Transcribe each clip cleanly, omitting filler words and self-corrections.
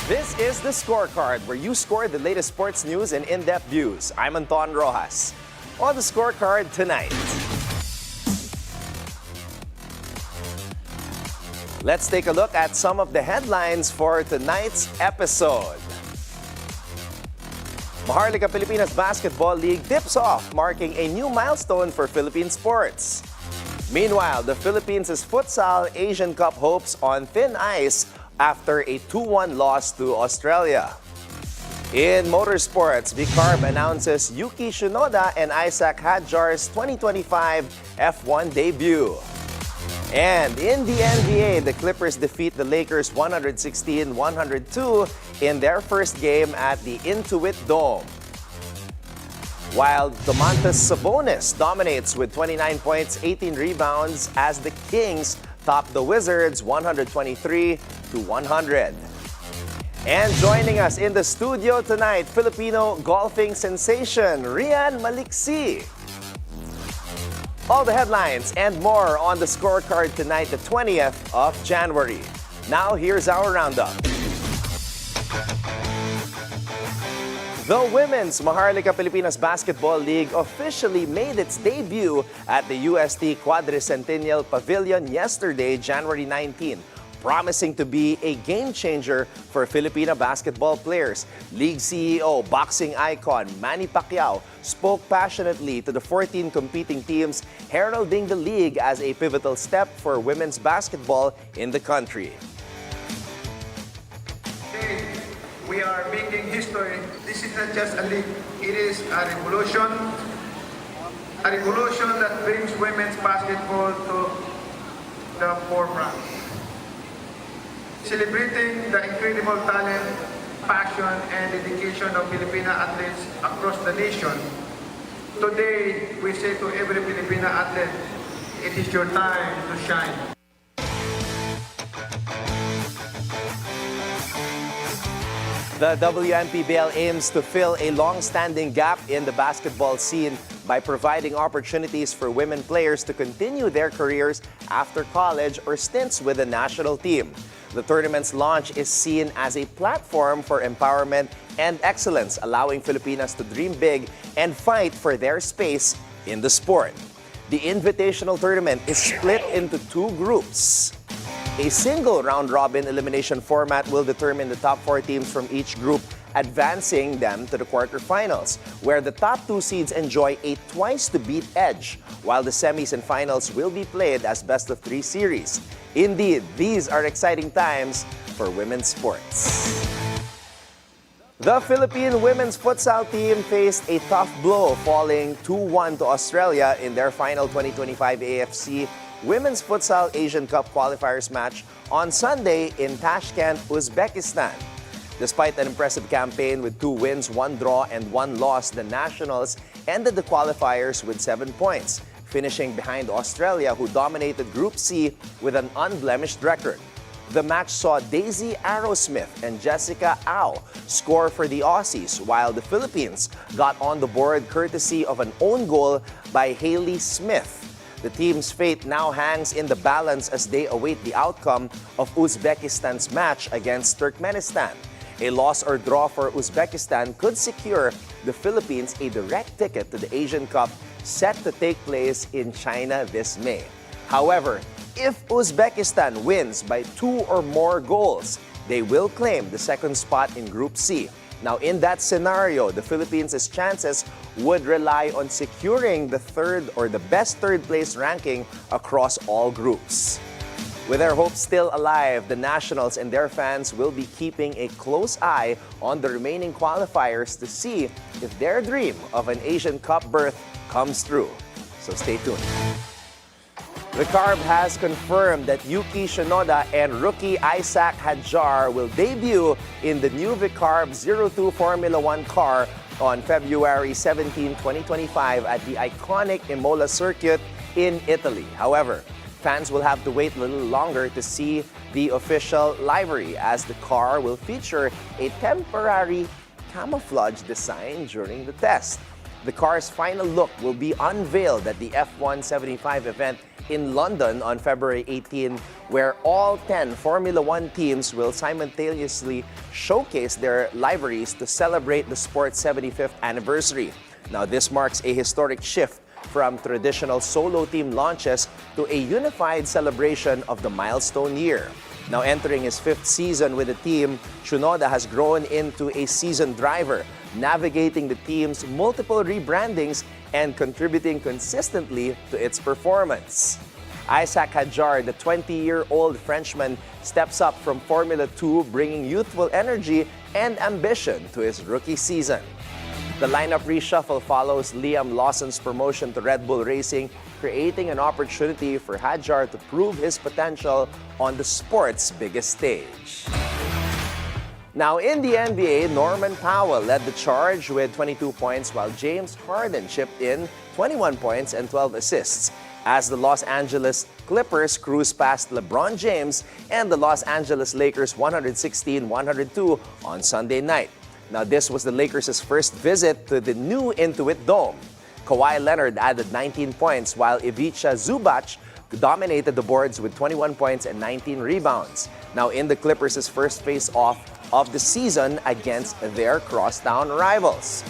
This is the Scorecard, where you score the latest sports news and in-depth views. I'm Anton Roxas. On the Scorecard tonight, let's take a look at some of the headlines for tonight's episode. Maharlika Basketball League tips off, marking a new milestone for Philippine sports. Meanwhile, the Philippines' futsal Asian Cup hopes on thin ice after a 2-1 loss to Australia. In motorsports, Vcarb announces Yuki Tsunoda and Hadjar's 2025 F1 debut. And in the NBA, the Clippers defeat the Lakers 116-102 in their first game at the Intuit Dome. While Domantas Sabonis dominates with 29 points, 18 rebounds as the Kings top the Wizards 123-100. And joining us in the studio tonight, Filipino golfing sensation Rianne Malixi. All the headlines and more on the Scorecard tonight, the 20th of January. Now here's our roundup. The Women's Maharlika Basketball League officially made its debut at the UST Quadricentennial Pavilion yesterday, January 19, promising to be a game changer for Filipino basketball players. League CEO, boxing icon Manny Pacquiao spoke passionately to the 14 competing teams, heralding the league as a pivotal step for women's basketball in the country. We are making history. This is not just a league, it is a revolution that brings women's basketball to the forefront. Celebrating the incredible talent, passion, and dedication of Filipina athletes across the nation. Today, we say to every Filipina athlete, it is your time to shine. The WNPBL aims to fill a long-standing gap in the basketball scene by providing opportunities for women players to continue their careers after college or stints with the national team. The tournament's launch is seen as a platform for empowerment and excellence, allowing Filipinas to dream big and fight for their space in the sport. The Invitational Tournament is split into two groups. A single round-robin elimination format will determine the top 4 teams from each group, advancing them to the quarterfinals, where the top 2 seeds enjoy a twice-to-beat edge, while the semis and finals will be played as best-of-3 series. Indeed, these are exciting times for women's sports. The Philippine women's futsal team faced a tough blow, falling 2-1 to Australia in their final 2025 AFC Women's Futsal Asian Cup qualifiers match on Sunday in Tashkent, Uzbekistan. Despite an impressive campaign with 2 wins, 1 draw, and 1 loss, the Nationals ended the qualifiers with 7 points, finishing behind Australia, who dominated Group C with an unblemished record. The match saw Daisy Arrowsmith and Jessica Au score for the Aussies, while the Philippines got on the board courtesy of an own goal by Hailey Smith. The team's fate now hangs in the balance as they await the outcome of Uzbekistan's match against Turkmenistan. A loss or draw for Uzbekistan could secure the Philippines a direct ticket to the Asian Cup set to take place in China this May. However, if Uzbekistan wins by 2 or more goals, they will claim the second spot in Group C. Now, in that scenario, the Philippines' chances would rely on securing the third or the best third-place ranking across all groups. With their hopes still alive, the Nationals and their fans will be keeping a close eye on the remaining qualifiers to see if their dream of an Asian Cup berth comes true. So stay tuned. Vcarb has confirmed that Yuki Tsunoda and rookie Hadjar will debut in the new Vcarb 02 Formula 1 car on February 17, 2025 at the iconic Imola circuit in Italy. However, fans will have to wait a little longer to see the official livery, as the car will feature a temporary camouflage design during the test. The car's final look will be unveiled at the F175 event in London on February 18, where all 10 Formula One teams will simultaneously showcase their liveries to celebrate the sport's 75th anniversary. Now, this marks a historic shift from traditional solo team launches to a unified celebration of the milestone year. Now entering his 5th season with the team, Tsunoda has grown into a seasoned driver, navigating the team's multiple rebrandings and contributing consistently to its performance. Isaac Hadjar, the 20-year-old Frenchman, steps up from Formula 2, bringing youthful energy and ambition to his rookie season. The lineup reshuffle follows Liam Lawson's promotion to Red Bull Racing, creating an opportunity for Hadjar to prove his potential on the sport's biggest stage. Now in the NBA, Norman Powell led the charge with 22 points while James Harden chipped in 21 points and 12 assists as the Los Angeles Clippers cruised past LeBron James and the Los Angeles Lakers 116-102 on Sunday night. Now, this was the Lakers' first visit to the new Intuit Dome. Kawhi Leonard added 19 points, while Ivica Zubac dominated the boards with 21 points and 19 rebounds. Now, in the Clippers' first face-off of the season against their crosstown rivals.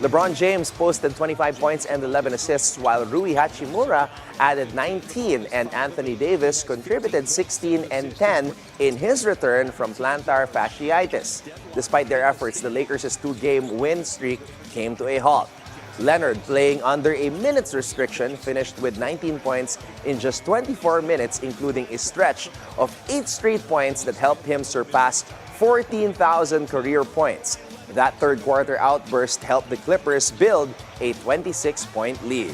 LeBron James posted 25 points and 11 assists, while Rui Hachimura added 19 and Anthony Davis contributed 16 and 10 in his return from plantar fasciitis. Despite their efforts, the Lakers' 2-game win streak came to a halt. Leonard, playing under a minutes restriction, finished with 19 points in just 24 minutes, including a stretch of 8 straight points that helped him surpass 14,000 career points. That third-quarter outburst helped the Clippers build a 26-point lead.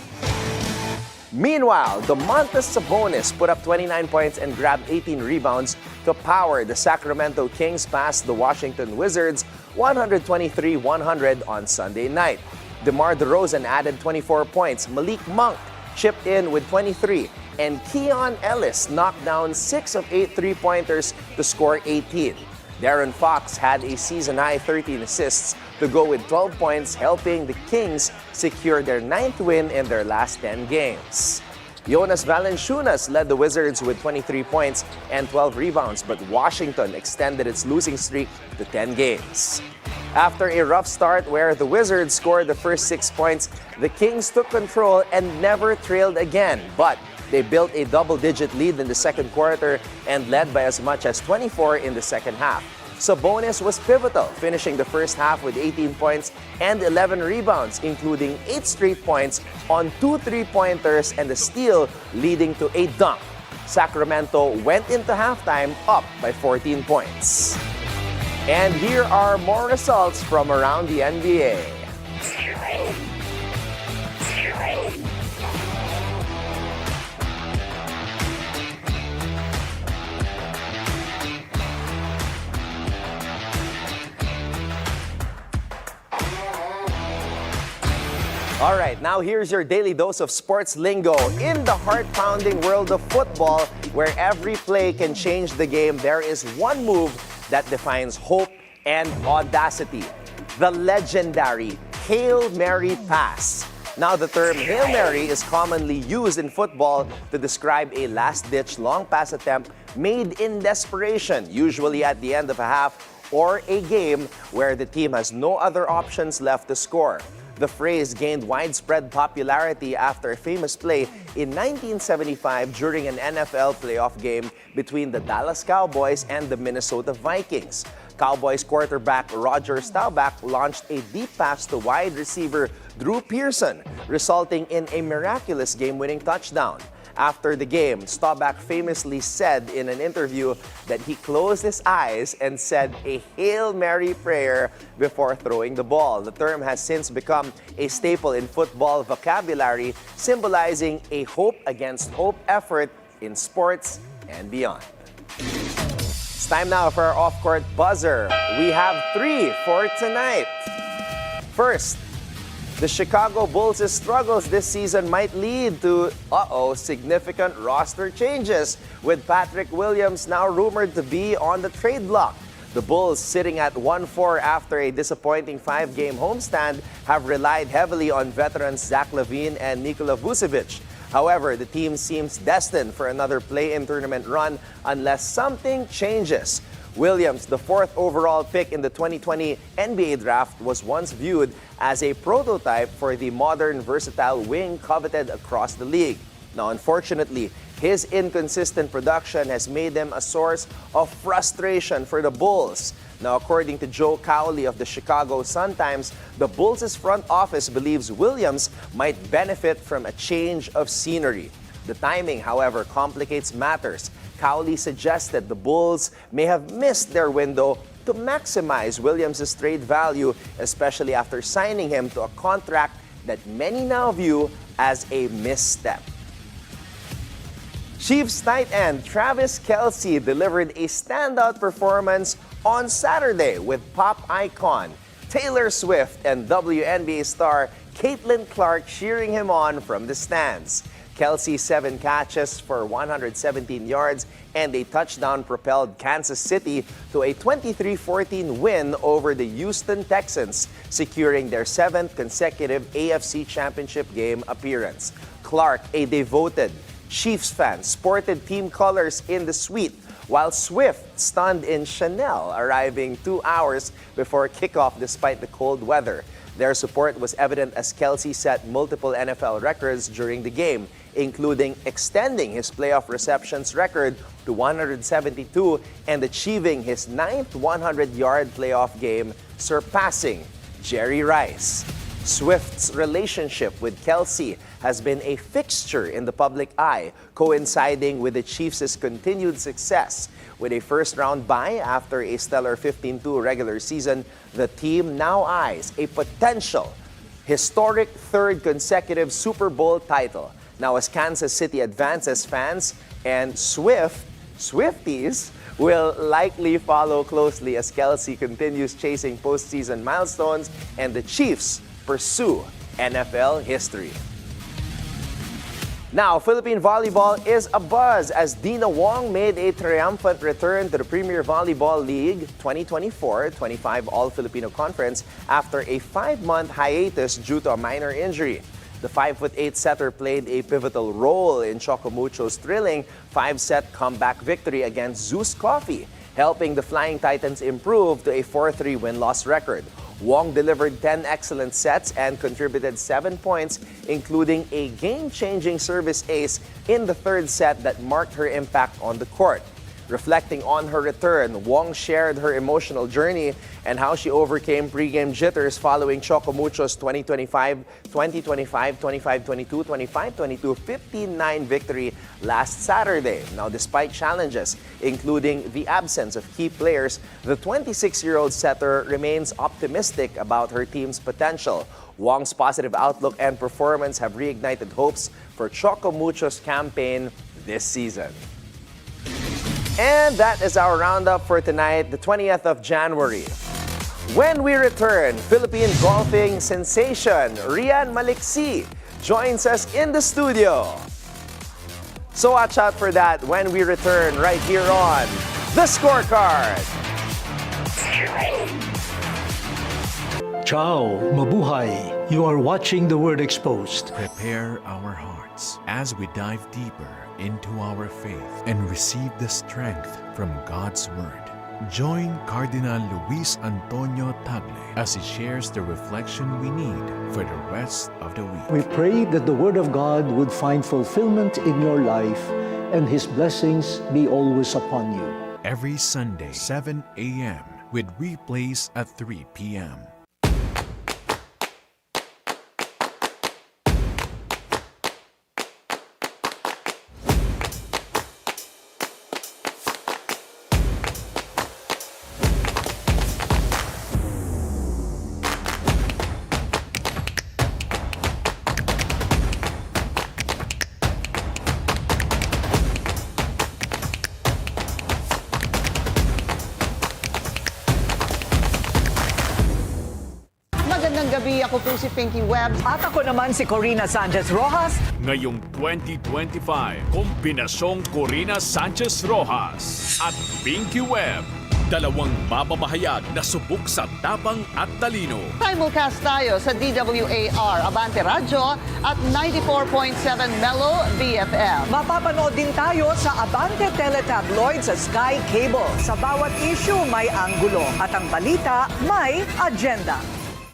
Meanwhile, Domantas Sabonis put up 29 points and grabbed 18 rebounds to power the Sacramento Kings past the Washington Wizards 123-100 on Sunday night. DeMar DeRozan added 24 points, Malik Monk chipped in with 23, and Keon Ellis knocked down 6 of 8 three-pointers to score 18. Darren Fox had a season-high 13 assists to go with 12 points, helping the Kings secure their 9th win in their last 10 games. Jonas Valanciunas led the Wizards with 23 points and 12 rebounds, but Washington extended its losing streak to 10 games. After a rough start where the Wizards scored the first 6 points, the Kings took control and never trailed again, but they built a double-digit lead in the second quarter and led by as much as 24 in the second half. Sabonis was pivotal, finishing the first half with 18 points and 11 rebounds, including 8 straight points on 2 three-pointers and a steal, leading to a dunk. Sacramento went into halftime up by 14 points. And here are more results from around the NBA. All right, now here's your daily dose of sports lingo. In the heart-pounding world of football, where every play can change the game, there is one move that defines hope and audacity: the legendary Hail Mary pass. Now, the term Hail Mary is commonly used in football to describe a last-ditch long pass attempt made in desperation, usually at the end of a half or a game where the team has no other options left to score. The phrase gained widespread popularity after a famous play in 1975 during an NFL playoff game between the Dallas Cowboys and the Minnesota Vikings. Cowboys quarterback Roger Staubach launched a deep pass to wide receiver Drew Pearson, resulting in a miraculous game-winning touchdown. After the game, Staubach famously said in an interview that he closed his eyes and said a Hail Mary prayer before throwing the ball. The term has since become a staple in football vocabulary, symbolizing a hope against hope effort in sports and beyond. It's time now for our off-court buzzer. We have 3 for tonight. First, the Chicago Bulls' struggles this season might lead to, significant roster changes, with Patrick Williams now rumored to be on the trade block. The Bulls, sitting at 1-4 after a disappointing 5-game homestand, have relied heavily on veterans Zach LaVine and Nikola Vucevic. However, the team seems destined for another play-in tournament run unless something changes. Williams, the 4th overall pick in the 2020 NBA draft, was once viewed as a prototype for the modern, versatile wing coveted across the league. Now, unfortunately, his inconsistent production has made him a source of frustration for the Bulls. Now, according to Joe Cowley of the Chicago Sun-Times, the Bulls' front office believes Williams might benefit from a change of scenery. The timing, however, complicates matters. Cowley suggested the Bulls may have missed their window to maximize Williams' trade value, especially after signing him to a contract that many now view as a misstep. Chiefs tight end Travis Kelce delivered a standout performance on Saturday with pop icon Taylor Swift and WNBA star Caitlin Clark cheering him on from the stands. Kelce's 7 catches for 117 yards and a touchdown propelled Kansas City to a 23-14 win over the Houston Texans, securing their 7th consecutive AFC Championship game appearance. Clark, a devoted Chiefs fan, sported team colors in the suite, while Swift stunned in Chanel, arriving 2 hours before kickoff despite the cold weather. Their support was evident as Kelce set multiple NFL records during the game, including extending his playoff receptions record to 172 and achieving his 9th 100-yard playoff game, surpassing Jerry Rice. Swift's relationship with Kelce has been a fixture in the public eye, coinciding with the Chiefs' continued success. With a first-round bye after a stellar 15-2 regular season, the team now eyes a potential historic 3rd consecutive Super Bowl title. Now, as Kansas City advances, fans and Swifties will likely follow closely as Kelce continues chasing postseason milestones and the Chiefs pursue NFL history. Now, Philippine volleyball is abuzz as Dina Wong made a triumphant return to the Premier Volleyball League 2024-25 All-Filipino Conference after a 5-month hiatus due to a minor injury. The 5'8" setter played a pivotal role in Chocomucho's thrilling 5-set comeback victory against Zeus Coffee, helping the Flying Titans improve to a 4-3 win-loss record. Wong delivered 10 excellent sets and contributed 7 points, including a game-changing service ace in the 3rd set that marked her impact on the court. Reflecting on her return, Wong shared her emotional journey and how she overcame pregame jitters following Chocomucho's 2025, 25-22, 25-22, 15-9 victory last Saturday. Now, despite challenges, including the absence of key players, the 26-year-old setter remains optimistic about her team's potential. Wong's positive outlook and performance have reignited hopes for Chocomucho's campaign this season. And that is our roundup for tonight, the 20th of January. When we return, Philippine golfing sensation Rianne Malixi joins us in the studio. So watch out for that when we return right here on The Scorecard. Ciao, mabuhay. You are watching The Word Exposed. Prepare our hearts as we dive deeper into our faith and receive the strength from God's Word. Join Cardinal Luis Antonio Tagle as he shares the reflection we need for the rest of the week. We pray that the Word of God would find fulfillment in your life and His blessings be always upon you. Every Sunday, 7 a.m. with replays at 3 p.m. Magandang gabi, ako po si Pinky Webb. At ako naman si Corina Sanchez-Rojas. Ngayong 2025, kombinasyong Corina Sanchez-Rojas at Pinky Webb. Dalawang mamamahayag na subok sa tapang at talino. Simulcast tayo sa DWAR Abante Radyo at 94.7 Mellow BFM. Mapapanood din tayo sa Abante Teletabloid sa Sky Cable. Sa bawat issue may anggulo at ang balita may agenda.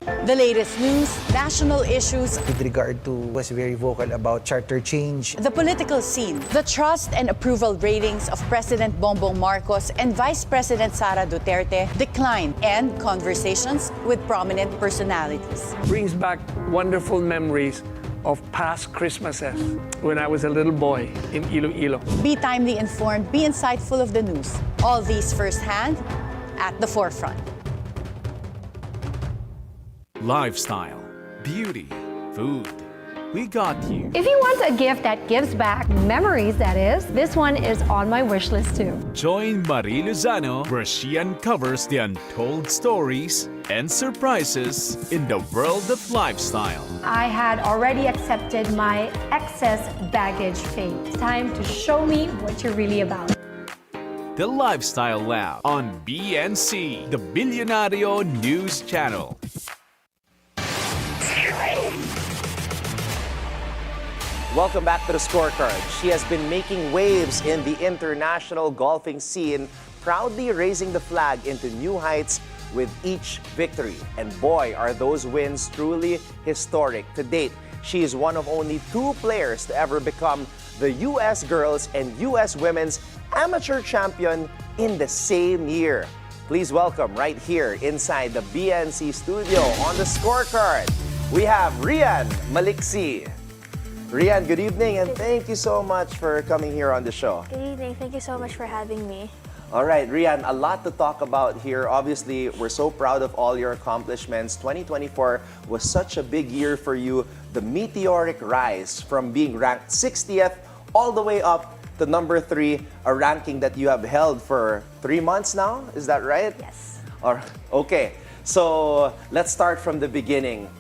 The latest news, national issues, with regard to was very vocal about charter change. the political scene, the trust and approval ratings of President Bongbong Marcos and Vice President Sara Duterte decline, and conversations with prominent personalities. Brings back wonderful memories of past Christmases when I was a little boy in Iloilo. Be timely informed, be insightful of the news. All these firsthand at the forefront. Lifestyle, beauty, food. We got you. If you want a gift that gives back, memories that is, this one is on my wish list too. Join Marie Lozano where she uncovers the untold stories and surprises in the world of lifestyle. I had already accepted my excess baggage fee. It's time to show me what you're really about. The Lifestyle Lab on BNC, the Billionario News Channel. Welcome back to the Scorecard. She has been making waves in the international golfing scene, proudly raising the flag into new heights with each victory. And boy, are those wins truly historic. To date, she is one of only 2 players to ever become the U.S. girls and U.S. women's amateur champion in the same year. Please welcome right here inside the BNC studio on the Scorecard, we have Rianne Malixi. Rianne, good evening, and thank you so much for coming here on the show. Good evening. Thank you so much for having me. All right, Rianne, a lot to talk about here. Obviously, we're so proud of all your accomplishments. 2024 was such a big year for you. The meteoric rise from being ranked 60th all the way up to number 3, a ranking that you have held for 3 months now. Is that right? Yes. Okay, so let's start from the beginning.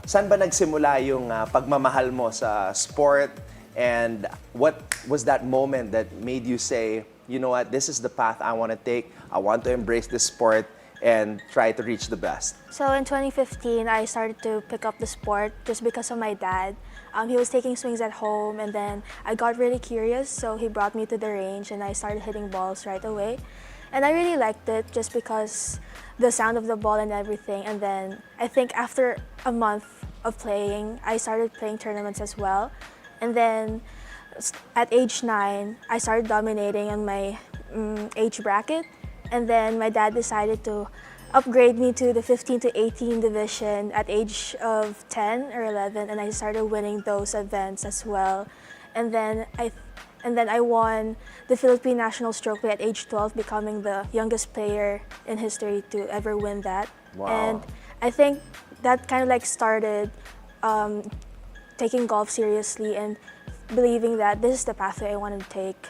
Saan ba nagsimula yung pagmamahal mo sa sport, and what was that moment that made you say, you know what, this is the path I want to take. I want to embrace this sport and try to reach the best? So in 2015, I started to pick up the sport just because of my dad. He was taking swings at home, and then I got really curious, so he brought me to the range and I started hitting balls right away. And I really liked it just because the sound of the ball and everything. And then I think after a month of playing, I started playing tournaments as well. And then at age 9, I started dominating on my age bracket. And then my dad decided to upgrade me to the 15 to 18 division at age of 10 or 11, and I started winning those events as well. And then I won the Philippine National Stroke Play at age 12, becoming the youngest player in history to ever win that. Wow. And I think that kind of like started taking golf seriously and believing that this is the pathway I wanted to take.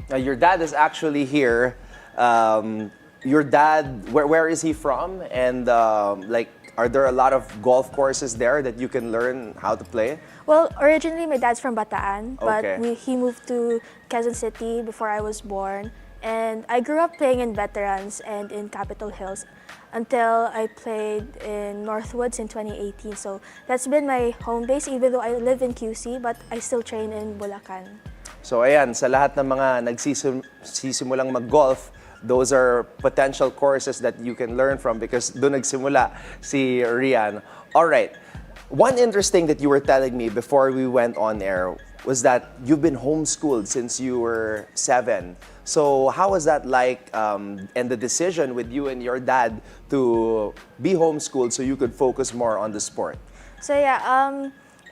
Now, your dad is actually here. Your dad, where is he from? And are there a lot of golf courses there that you can learn how to play? Well, originally my dad's from Bataan, but Okay. he moved to Quezon City before I was born. And I grew up playing in Veterans and in Capitol Hills until I played in Northwoods in 2018. So that's been my home base, even though I live in QC, but I still train in Bulacan. So ayan, sa lahat ng mga nagsisimulang mag-golf, those are potential courses that you can learn from because doon nagsimula si Rianne. All right. One interesting that you were telling me before we went on air was that you've been homeschooled since you were 7. So how was that like, and the decision with you and your dad to be homeschooled so you could focus more on the sport? So yeah,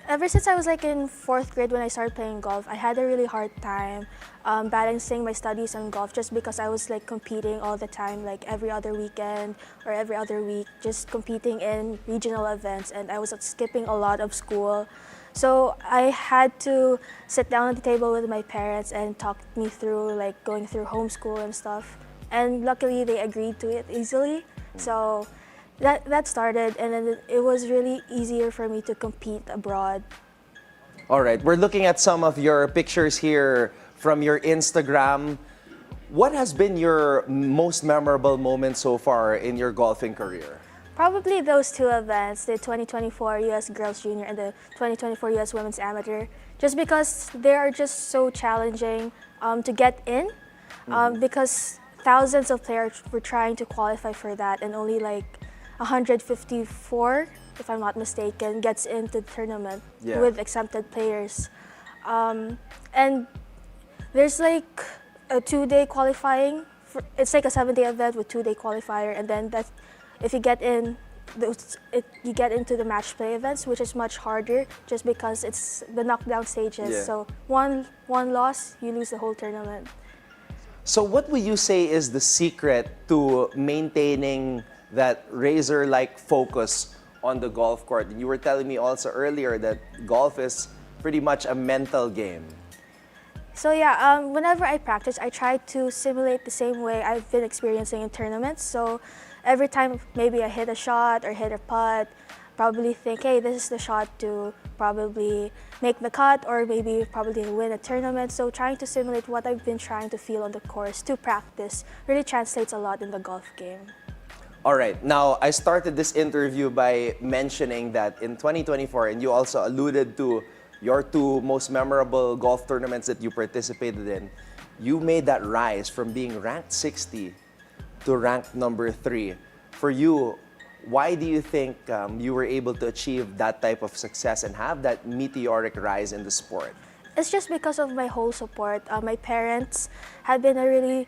ever since I was like in 4th grade when I started playing golf, I had a really hard time balancing my studies and golf just because I was like competing all the time, like every other weekend or every other week, just competing in regional events, and I was skipping a lot of school. So I had to sit down at the table with my parents and talk me through like going through homeschool and stuff. And luckily they agreed to it easily. So that started, and then it was really easier for me to compete abroad. All right, we're looking at some of your pictures here from your Instagram. What has been your most memorable moment so far in your golfing career? Probably those two events, the 2024 US Girls Junior and the 2024 US Women's Amateur, just because they are just so challenging to get in, because thousands of players were trying to qualify for that, and only like 154, if I'm not mistaken, gets into the tournament with exempted players. And there's like a 2-day qualifying. It's like a 7-day event with 2-day qualifier, and then that, if you get in, you get into the match play events, which is much harder, just because it's the knockdown stages. So one loss, you lose the whole tournament. So what would you say is the secret to maintaining that razor-like focus on the golf court? And you were telling me also earlier that golf is pretty much a mental game. So yeah, whenever I practice, I try to simulate the same way I've been experiencing in tournaments. So every time maybe I hit a shot or hit a putt, probably think, hey, this is the shot to probably make the cut or maybe probably win a tournament. So trying to simulate what I've been trying to feel on the course to practice really translates a lot in the golf game. All right, now I started this interview by mentioning that in 2024, and you also alluded to your two most memorable golf tournaments that you participated in, you made that rise from being ranked 60 to ranked number 3. For you, why do you think you were able to achieve that type of success and have that meteoric rise in the sport? It's just because of my whole support. My parents have been a really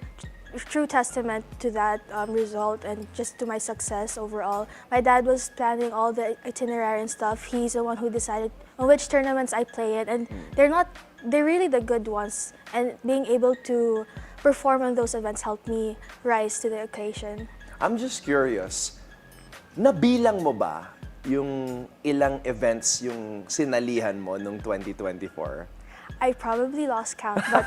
true testament to that result and just to my success overall. My dad was planning all the itinerary and stuff. He's the one who decided on which tournaments I play in, and they're really the good ones. And being able to perform on those events helped me rise to the occasion. I'm just curious, nabilang mo ba yung ilang events yung sinalihan mo nung 2024? I probably lost count, but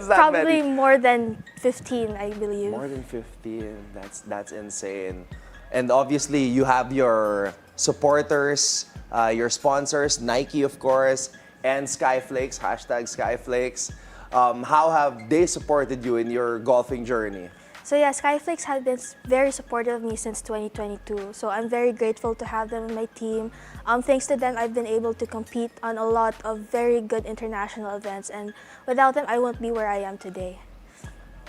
probably more than 15, I believe. More than 15, that's insane. And obviously, you have your supporters, your sponsors, Nike, of course, and Skyflakes, #Skyflakes. How have they supported you in your golfing journey? So yeah, Skyflakes have been very supportive of me since 2022. So I'm very grateful to have them on my team. Thanks to them, I've been able to compete on a lot of very good international events. And without them, I won't be where I am today.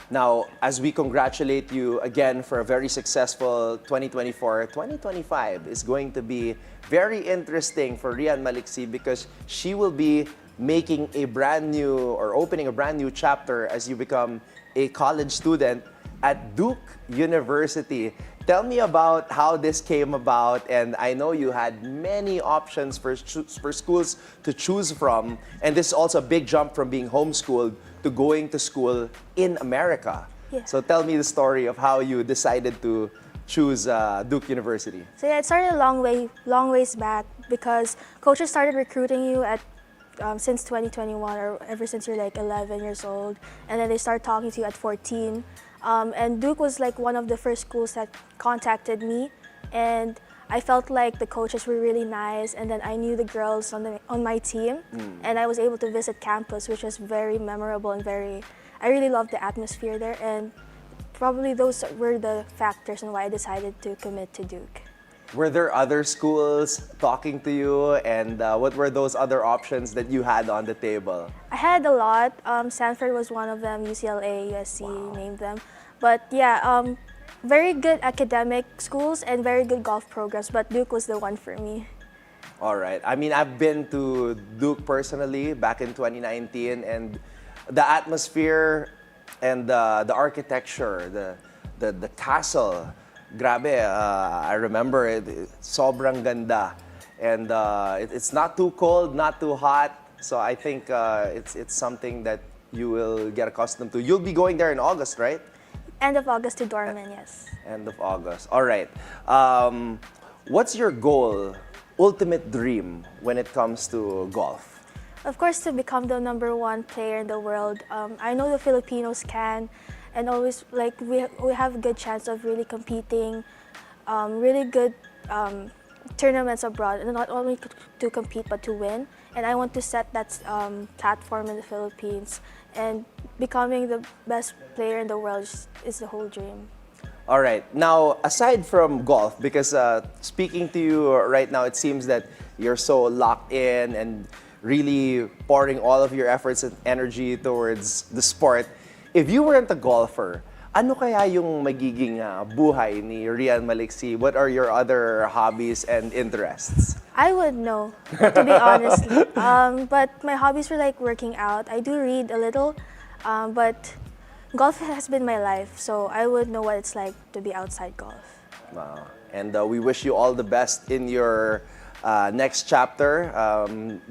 Now, as we congratulate you again for a very successful 2024, 2025 is going to be very interesting for Rianne Malixi because she will be making a brand new or opening a brand new chapter as you become a college student at Duke University. Tell me about how this came about, and I know you had many options for schools to choose from, and this is also a big jump from being homeschooled to going to school in America. Yeah. So tell me the story of how you decided to choose Duke University. So yeah, it started a long ways back because coaches started recruiting you at since 2021 or ever since you're like 11 years old, and then they start talking to you at 14. And Duke was like one of the first schools that contacted me, and I felt like the coaches were really nice, and then I knew the girls on my team, and I was able to visit campus, which was very memorable and I really loved the atmosphere there, and probably those were the factors in why I decided to commit to Duke. Were there other schools talking to you, and what were those other options that you had on the table? I had a lot. Stanford was one of them, UCLA, USC, named them. But yeah, very good academic schools and very good golf programs, but Duke was the one for me. All right. I mean, I've been to Duke personally back in 2019, and the atmosphere and the architecture, the castle, grabe, I remember it, sobrang ganda. And it's not too cold, not too hot. So I think it's something that you will get accustomed to. You'll be going there in August, right? End of August to Dorman, yes. End of August. All right. What's your goal, ultimate dream when it comes to golf? Of course, to become the #1 player in the world. I know the Filipinos can, and always like we have a good chance of really competing, really good tournaments abroad, and not only to compete but to win. And I want to set that platform in the Philippines and becoming the best player in the world is the whole dream. All right. Now, aside from golf, because speaking to you right now, it seems that you're so locked in and really pouring all of your efforts and energy towards the sport. If you weren't a golfer, ano kaya yung magiging buhay ni Rianne Malixi? What are your other hobbies and interests? I would know, to be honest. But my hobbies were like working out. I do read a little, but golf has been my life, so I would know what it's like to be outside golf. Wow. And we wish you all the best in your next chapter,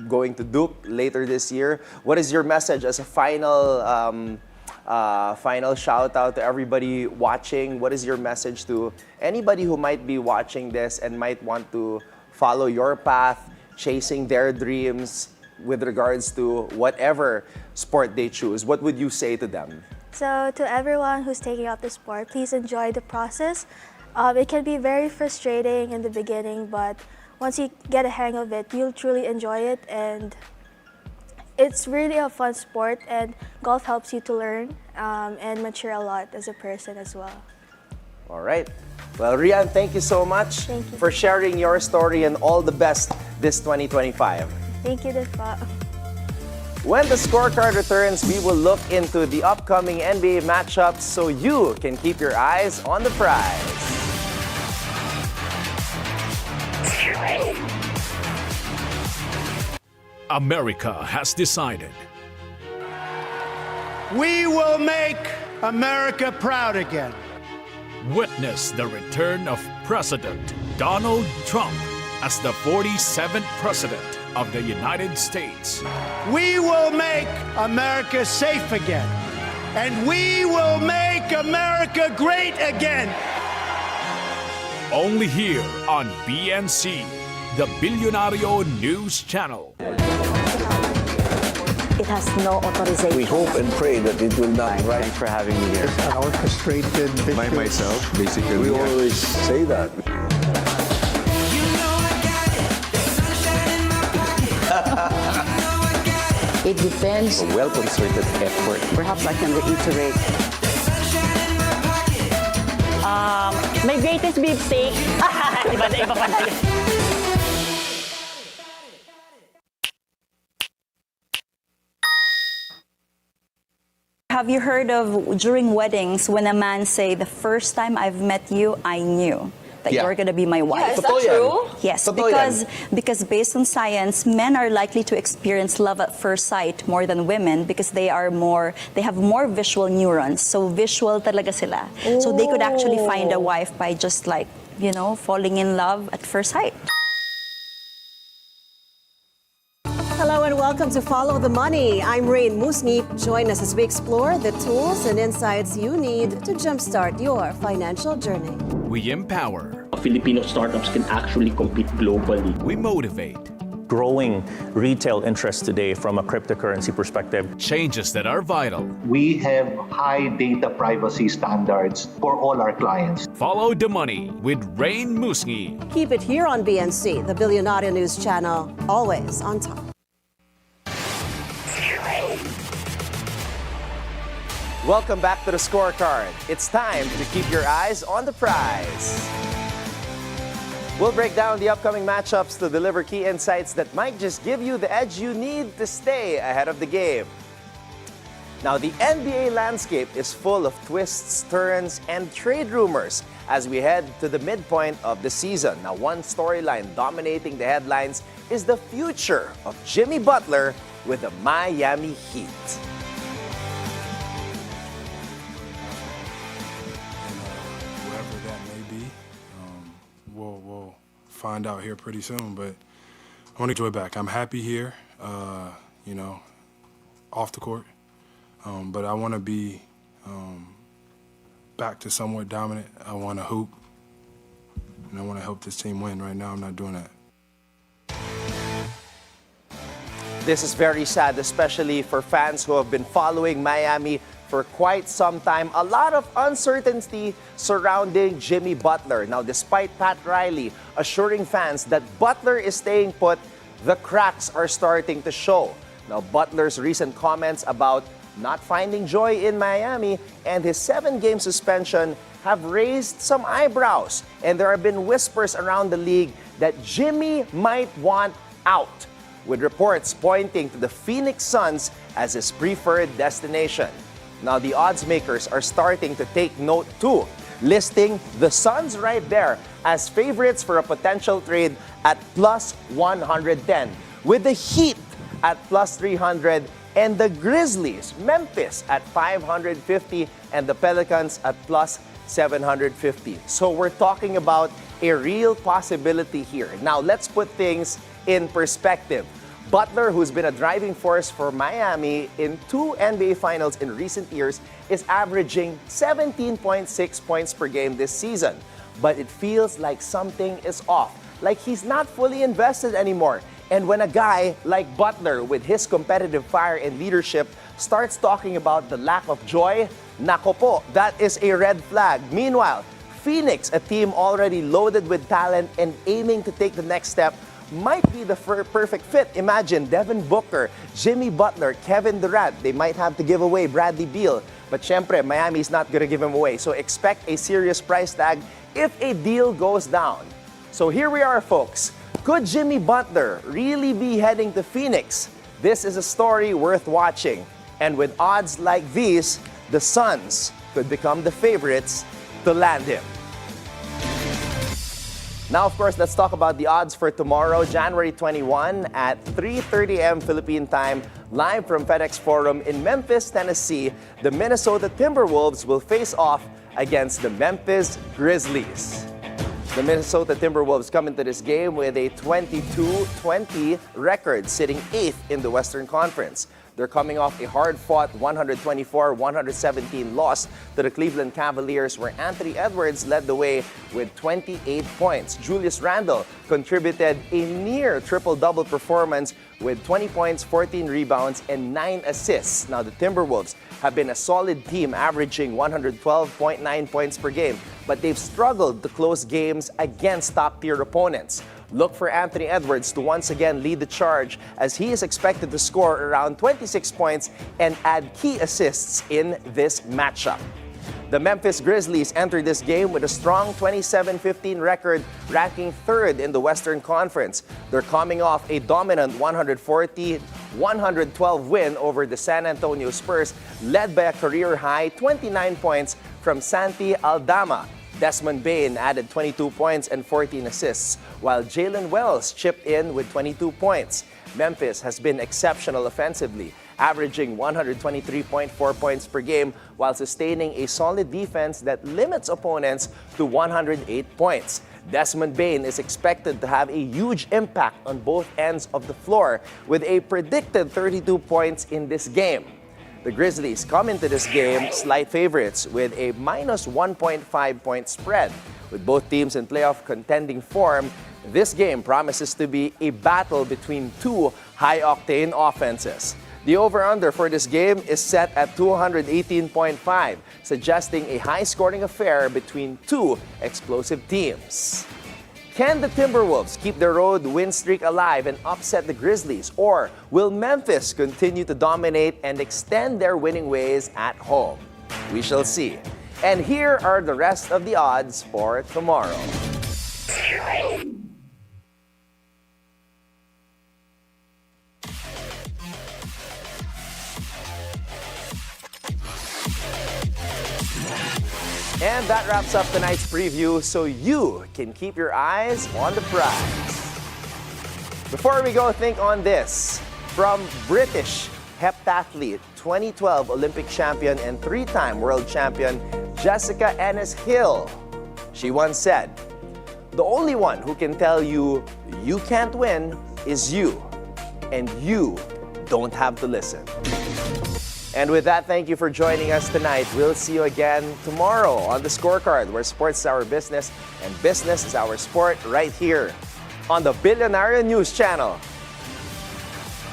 going to Duke later this year. What is your message as a final shout out to everybody watching? What is your message to anybody who might be watching this and might want to follow your path, chasing their dreams with regards to whatever sport they choose? What would you say to them? So to everyone who's taking up the sport, please enjoy the process. It can be very frustrating in the beginning, but once you get a hang of it, you'll truly enjoy it, and it's really a fun sport, and golf helps you to learn and mature a lot as a person as well. All right. Well, Rianne, thank you so much for sharing your story, and all the best this 2025. Thank you, Defa. When the scorecard returns, we will look into the upcoming NBA matchups so you can keep your eyes on the prize. America has decided. We will make America proud again. Witness the return of President Donald Trump as the 47th President of the United States. We will make America safe again. And we will make America great again. Only here on BNC, the Billionario News Channel. It has no authorization. We hope and pray that it will not rise. Thanks for having me here. Our frustrated Myself, basically. We always say that. It depends. A well-concerted effort. Perhaps I can reiterate. My greatest beefsteak. Iba pa na yun. Have you heard of during weddings when a man say, the first time I've met you, I knew that you're going to be my wife? Yeah, is that true? Yes, Totoo because based on science, men are likely to experience love at first sight more than women because they have more visual neurons. So visual talaga sila. So they could actually find a wife by just like, falling in love at first sight. Hello and welcome to Follow the Money. I'm Rianne Malixi. Join us as we explore the tools and insights you need to jumpstart your financial journey. We empower. Filipino startups can actually compete globally. We motivate. Growing retail interest today from a cryptocurrency perspective. Changes that are vital. We have high data privacy standards for all our clients. Follow the Money with Rianne Malixi. Keep it here on BNC, the Billionario News Channel, always on top. Welcome back to the Scorecard. It's time to keep your eyes on the prize. We'll break down the upcoming matchups to deliver key insights that might just give you the edge you need to stay ahead of the game. Now, the NBA landscape is full of twists, turns, and trade rumors as we head to the midpoint of the season. Now, one storyline dominating the headlines is the future of Jimmy Butler with the Miami Heat. We'll find out here pretty soon, but I want to enjoy back. I'm happy here, off the court, but I want to be back to somewhat dominant. I want to hoop, and I want to help this team win. Right now, I'm not doing that. This is very sad, especially for fans who have been following Miami for quite some time. A lot of uncertainty surrounding Jimmy Butler. Now, despite Pat Riley assuring fans that Butler is staying put, the cracks are starting to show. Now, Butler's recent comments about not finding joy in Miami, and his 7-game suspension have raised some eyebrows. And there have been whispers around the league that Jimmy might want out, with reports pointing to the Phoenix Suns as his preferred destination. Now, the odds makers are starting to take note too, listing the Suns right there as favorites for a potential trade at plus 110, with the Heat at plus 300 and the Grizzlies, Memphis at 550 and the Pelicans at plus 750. So we're talking about a real possibility here. Now, let's put things in perspective. Butler, who's been a driving force for Miami in 2 NBA Finals in recent years, is averaging 17.6 points per game this season. But it feels like something is off, like he's not fully invested anymore. And when a guy like Butler, with his competitive fire and leadership, starts talking about the lack of joy, nako po, that is a red flag. Meanwhile, Phoenix, a team already loaded with talent and aiming to take the next step, might be the perfect fit. Imagine Devin Booker, Jimmy Butler, Kevin Durant. They might have to give away Bradley Beal. But syempre, Miami's not going to give him away. So expect a serious price tag if a deal goes down. So here we are, folks. Could Jimmy Butler really be heading to Phoenix? This is a story worth watching. And with odds like these, the Suns could become the favorites to land him. Now, of course, let's talk about the odds for tomorrow, January 21 at 3:30 a.m. Philippine time, live from FedEx Forum in Memphis, Tennessee. The Minnesota Timberwolves will face off against the Memphis Grizzlies. The Minnesota Timberwolves come into this game with a 22-20 record, sitting 8th in the Western Conference. They're coming off a hard-fought 124-117 loss to the Cleveland Cavaliers, where Anthony Edwards led the way with 28 points. Julius Randle contributed a near triple-double performance with 20 points, 14 rebounds, and 9 assists. Now, the Timberwolves have been a solid team, averaging 112.9 points per game, but they've struggled to close games against top-tier opponents. Look for Anthony Edwards to once again lead the charge, as he is expected to score around 26 points and add key assists in this matchup. The Memphis Grizzlies entered this game with a strong 27-15 record, ranking 3rd in the Western Conference. They're coming off a dominant 140-112 win over the San Antonio Spurs, led by a career-high 29 points from Santi Aldama. Desmond Bane added 22 points and 14 assists, while Jalen Wells chipped in with 22 points. Memphis has been exceptional offensively, averaging 123.4 points per game while sustaining a solid defense that limits opponents to 108 points. Desmond Bane is expected to have a huge impact on both ends of the floor, with a predicted 32 points in this game. The Grizzlies come into this game slight favorites with a minus 1.5 point spread. With both teams in playoff contending form, this game promises to be a battle between two high-octane offenses. The over-under for this game is set at 218.5, suggesting a high-scoring affair between two explosive teams. Can the Timberwolves keep their road win streak alive and upset the Grizzlies? Or will Memphis continue to dominate and extend their winning ways at home? We shall see. And here are the rest of the odds for tomorrow. And that wraps up tonight's preview, so you can keep your eyes on the prize. Before we go, think on this. From British heptathlete, 2012 Olympic champion and 3-time world champion, Jessica Ennis-Hill. She once said, "The only one who can tell you you can't win is you, and you don't have to listen." And with that, thank you for joining us tonight. We'll see you again tomorrow on The Scorecard, where sports is our business and business is our sport, right here on the Billionaire News Channel.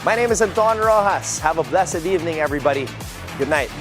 My name is Anton Roxas. Have a blessed evening, everybody. Good night.